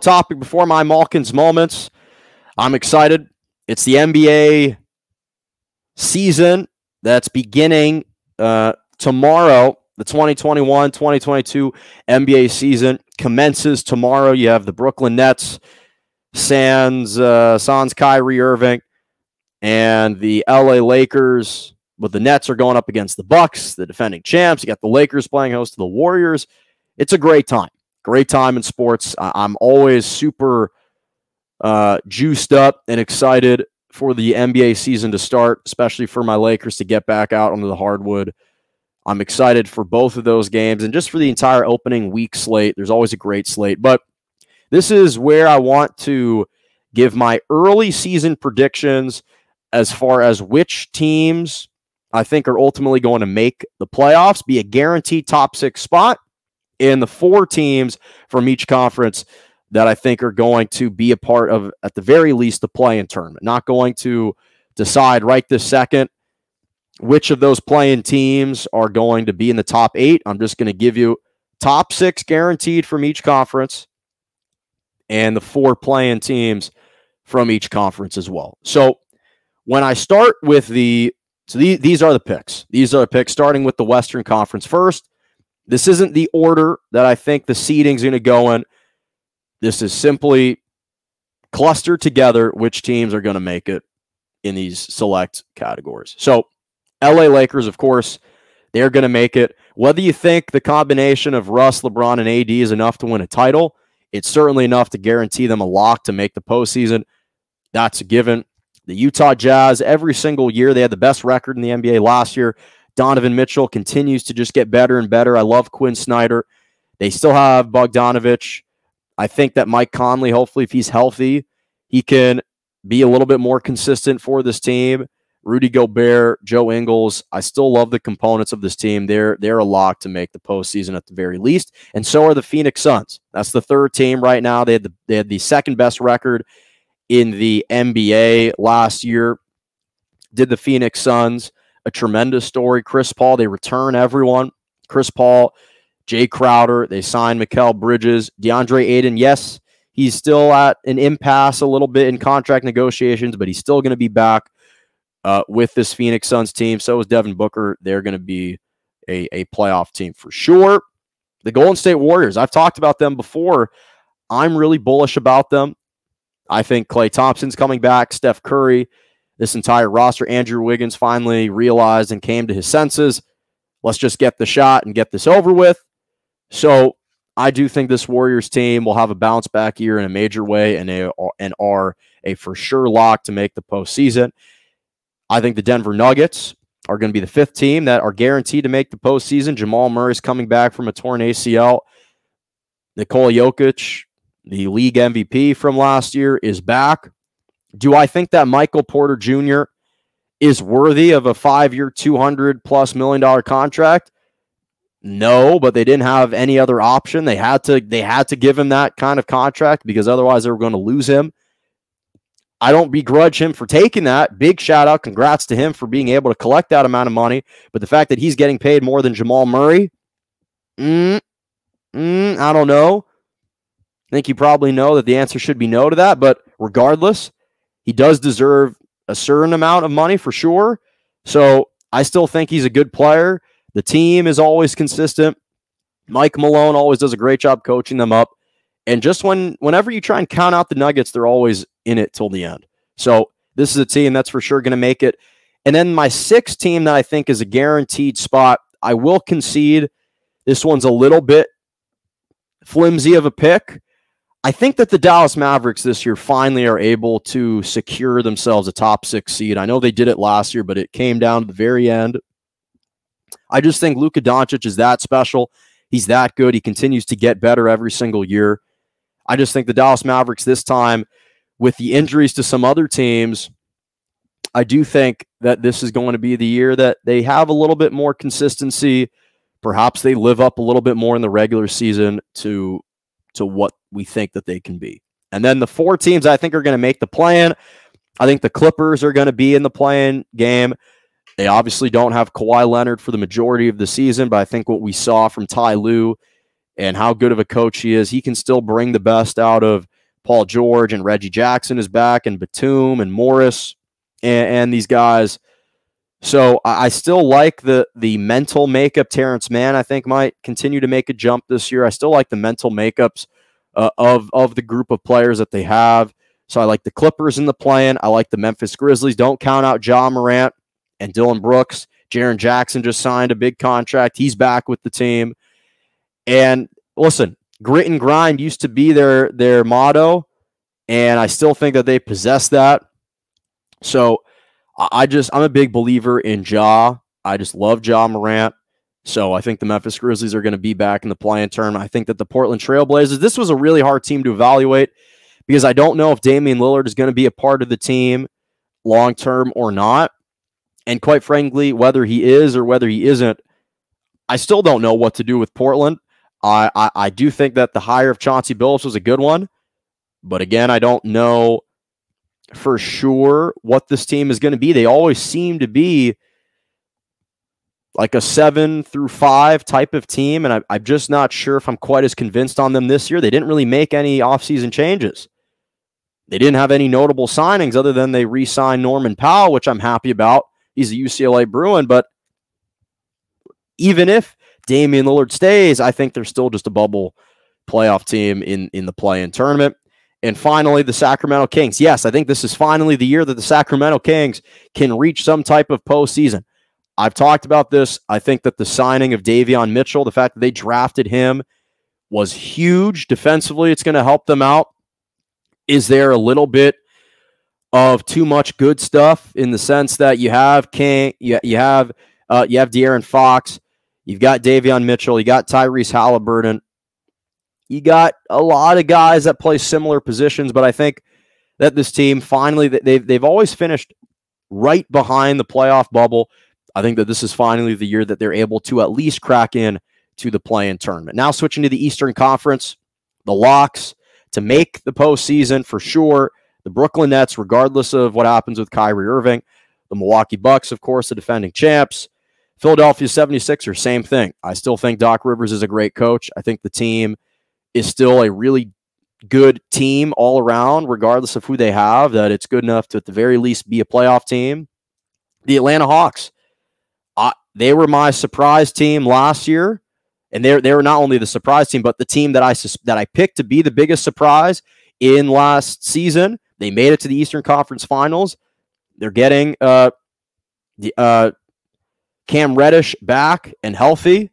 Topic before my Malkin's moments. I'm excited. It's the NBA season that's beginning tomorrow. The 2021-2022 NBA season commences tomorrow. You have the Brooklyn Nets, sans Kyrie Irving, and the LA Lakers. But the Nets are going up against the Bucks, the defending champs. You got the Lakers playing host to the Warriors. It's a great time. Great time in sports. I'm always super juiced up and excited for the NBA season to start, especially for my Lakers to get back out onto the hardwood. I'm excited for both of those games and just for the entire opening week slate. There's always a great slate. But this is where I want to give my early season predictions as far as which teams I think are ultimately going to make the playoffs, be a guaranteed top 6 spot, and the 4 teams from each conference that I think are going to be a part of, at the very least, the play-in tournament. Not going to decide right this second which of those play-in teams are going to be in the top 8. I'm just going to give you top 6 guaranteed from each conference and the 4 play-in teams from each conference as well. So when I start with these are the picks. These are the picks starting with the Western Conference first. This isn't the order that I think the seeding's going to go in. This is simply clustered together which teams are going to make it in these select categories. So LA Lakers, of course, they're going to make it. Whether you think the combination of Russ, LeBron, and AD is enough to win a title, it's certainly enough to guarantee them a lock to make the postseason. That's a given. The Utah Jazz, every single year, they had the best record in the NBA last year. Donovan Mitchell continues to just get better and better. I love Quinn Snyder. They still have Bogdanovich. I think that Mike Conley, hopefully, if he's healthy, he can be a little bit more consistent for this team. Rudy Gobert, Joe Ingles. I still love the components of this team. They're a lock to make the postseason at the very least. And so are the Phoenix Suns. That's the 3rd team right now. They had the 2nd best record in the NBA last year. Did the Phoenix Suns. A tremendous story. Chris Paul, they return everyone. Chris Paul, Jay Crowder, they signed Mikal Bridges. DeAndre Ayton, yes, he's still at an impasse a little bit in contract negotiations, but he's still going to be back with this Phoenix Suns team. So is Devin Booker. They're going to be a playoff team for sure. The Golden State Warriors, I've talked about them before. I'm really bullish about them. I think Klay Thompson's coming back, Steph Curry, this entire roster. Andrew Wiggins finally realized and came to his senses. Let's just get the shot and get this over with. So I do think this Warriors team will have a bounce back year in a major way and are a for sure lock to make the postseason. I think the Denver Nuggets are going to be the 5th team that are guaranteed to make the postseason. Jamal Murray's coming back from a torn ACL. Nikola Jokic, the league MVP from last year, is back. Do I think that Michael Porter Jr. is worthy of a 5-year, $200+ million contract? No, but they didn't have any other option. They had to give him that kind of contract because otherwise they were going to lose him. I don't begrudge him for taking that. Big shout out. Congrats to him for being able to collect that amount of money. But the fact that he's getting paid more than Jamal Murray, I don't know. I think you probably know that the answer should be no to that. But regardless, he does deserve a certain amount of money for sure. So I still think he's a good player. The team is always consistent. Mike Malone always does a great job coaching them up. And just whenever you try and count out the Nuggets, they're always in it till the end. So this is a team that's for sure going to make it. And then my 6th team that I think is a guaranteed spot, I will concede this one's a little bit flimsy of a pick. I think that the Dallas Mavericks this year finally are able to secure themselves a top 6 seed. I know they did it last year, but it came down to the very end. I just think Luka Doncic is that special. He's that good. He continues to get better every single year. I just think the Dallas Mavericks this time, with the injuries to some other teams, I do think that this is going to be the year that they have a little bit more consistency. Perhaps they live up a little bit more in the regular season to what we think that they can be. And then the 4 teams I think are going to make the play-in. I think the Clippers are going to be in the play-in game. They obviously don't have Kawhi Leonard for the majority of the season, but I think what we saw from Ty Lue and how good of a coach he is. He can still bring the best out of Paul George, and Reggie Jackson is back, and Batum and Morris and these guys. So I still like the mental makeup. Terrence Mann, I think, might continue to make a jump this year. I still like the mental makeups of the group of players that they have. So I like the Clippers in the play-in. I like the Memphis Grizzlies. Don't count out Ja Morant and Dylan Brooks. Jaren Jackson just signed a big contract. He's back with the team. And listen, grit and grind used to be their motto, and I still think that they possess that. So I'm a big believer in Ja. I just love Ja Morant. So I think the Memphis Grizzlies are going to be back in the play-in tournament. I think that the Portland Trailblazers, this was a really hard team to evaluate because I don't know if Damian Lillard is going to be a part of the team long-term or not. And quite frankly, whether he is or whether he isn't, I still don't know what to do with Portland. I do think that the hire of Chauncey Billups was a good one. But again, I don't know for sure what this team is going to be. They always seem to be like a 7-5 type of team, and I'm just not sure if I'm quite as convinced on them this year. They didn't really make any offseason changes. They didn't have any notable signings other than they re-signed Norman Powell, which I'm happy about. He's a UCLA Bruin, but even if Damian Lillard stays, I think they're still just a bubble playoff team in the play-in tournament. And finally, the Sacramento Kings. Yes, I think this is finally the year that the Sacramento Kings can reach some type of postseason. I've talked about this. I think that the signing of Davion Mitchell, the fact that they drafted him, was huge. Defensively, it's going to help them out. Is there a little bit of too much good stuff in the sense that you have King, you have De'Aaron Fox, you've got Davion Mitchell, you got Tyrese Halliburton, you got a lot of guys that play similar positions, but I think that this team finally, they've always finished right behind the playoff bubble. I think that this is finally the year that they're able to at least crack in to the play-in tournament. Now switching to the Eastern Conference, the locks to make the postseason for sure. The Brooklyn Nets, regardless of what happens with Kyrie Irving. The Milwaukee Bucks, of course, the defending champs. Philadelphia 76ers, same thing. I still think Doc Rivers is a great coach. I think the team is still a really good team all around, regardless of who they have, that it's good enough to at the very least be a playoff team. The Atlanta Hawks, they were my surprise team last year, and they were not only the surprise team, but the team that I picked to be the biggest surprise in last season. They made it to the Eastern Conference Finals. They're getting Cam Reddish back and healthy.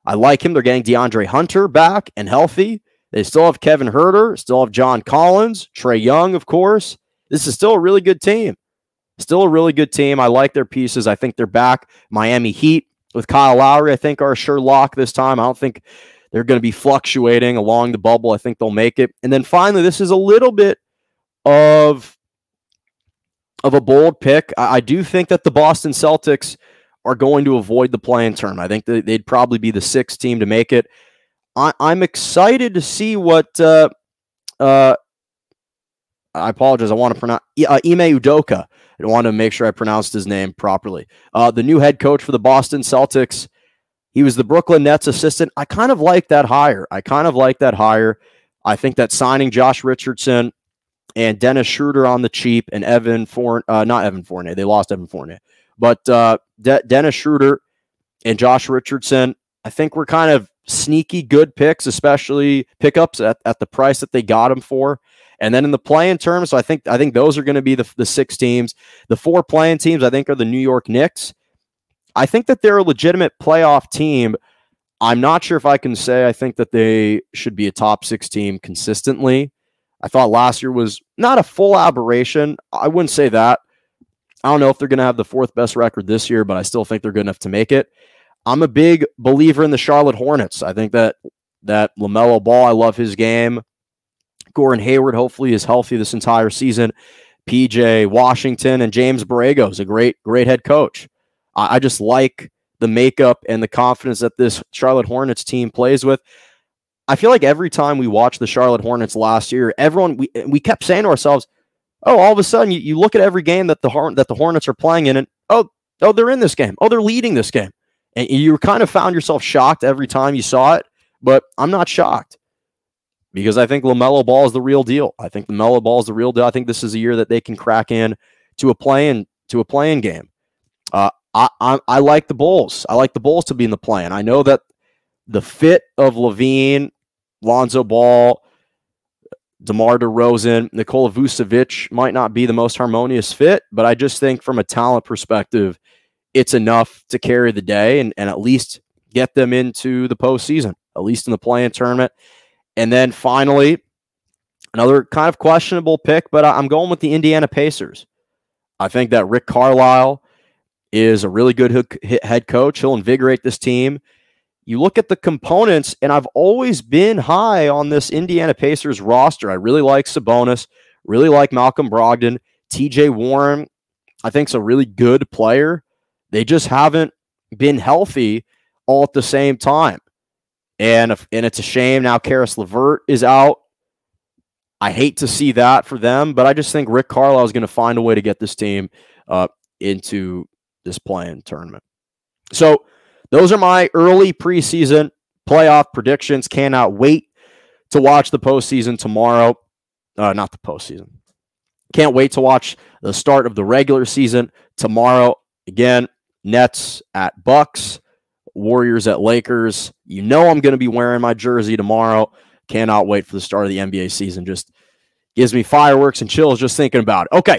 I like him. They're getting DeAndre Hunter back and healthy. They still have Kevin Huerter, still have John Collins, Trae Young, of course. This is still a really good team. Still a really good team. I like their pieces. I think they're back. Miami Heat with Kyle Lowry, I think, are a sure lock this time. I don't think they're going to be fluctuating along the bubble. I think they'll make it. And then finally, this is a little bit of a bold pick. I do think that the Boston Celtics are going to avoid the play-in tournament. I think that they'd probably be the sixth team to make it. I'm excited to see what I apologize. I want to pronounce Ime Udoka. I want to make sure I pronounced his name properly. The new head coach for the Boston Celtics. He was the Brooklyn Nets assistant. I kind of like that hire. I think that signing Josh Richardson and Dennis Schroeder on the cheap and not Evan Fournier. They lost Evan Fournier. But Dennis Schroeder and Josh Richardson, I think were kind of sneaky good picks, especially pickups at the price that they got them for. And then in the play-in terms, so I think those are going to be the six teams. The four play-in teams, I think, are the New York Knicks. I think that they're a legitimate playoff team. I'm not sure if I can say I think that they should be a top six team consistently. I thought last year was not a full aberration. I wouldn't say that. I don't know if they're going to have the fourth best record this year, but I still think they're good enough to make it. I'm a big believer in the Charlotte Hornets. I think that LaMelo Ball, I love his game. Gordon Hayward hopefully is healthy this entire season. PJ Washington and James Borrego is a great head coach. I just like the makeup and the confidence that this Charlotte Hornets team plays with. I feel like every time we watched the Charlotte Hornets last year, we kept saying to ourselves, oh, all of a sudden you look at every game that the Hornets are playing in, and oh, they're in this game. Oh, they're leading this game. And you kind of found yourself shocked every time you saw it. But I'm not shocked because I think LaMelo Ball is the real deal. I think LaMelo Ball is the real deal. I think this is a year that they can crack in to a play-in game. I like the Bulls. I like the Bulls to be in the play-in. I know that the fit of LaVine, Lonzo Ball, DeMar DeRozan, Nikola Vucevic might not be the most harmonious fit, but I just think from a talent perspective, it's enough to carry the day and at least get them into the postseason, at least in the play-in tournament. And then finally, another kind of questionable pick, but I'm going with the Indiana Pacers. I think that Rick Carlisle is a really good head coach. He'll invigorate this team. You look at the components, and I've always been high on this Indiana Pacers roster. I really like Sabonis, really like Malcolm Brogdon. TJ Warren, I think, is a really good player. They just haven't been healthy all at the same time. And it's a shame now Karis LeVert is out. I hate to see that for them, but I just think Rick Carlisle is going to find a way to get this team into this play-in tournament. So those are my early preseason playoff predictions. Cannot wait to watch the postseason tomorrow. Not the postseason. Can't wait to watch the start of the regular season tomorrow. Again, Nets at Bucks, Warriors at Lakers. You know I'm going to be wearing my jersey tomorrow. Cannot wait for the start of the NBA season. Just gives me fireworks and chills just thinking about it. Okay.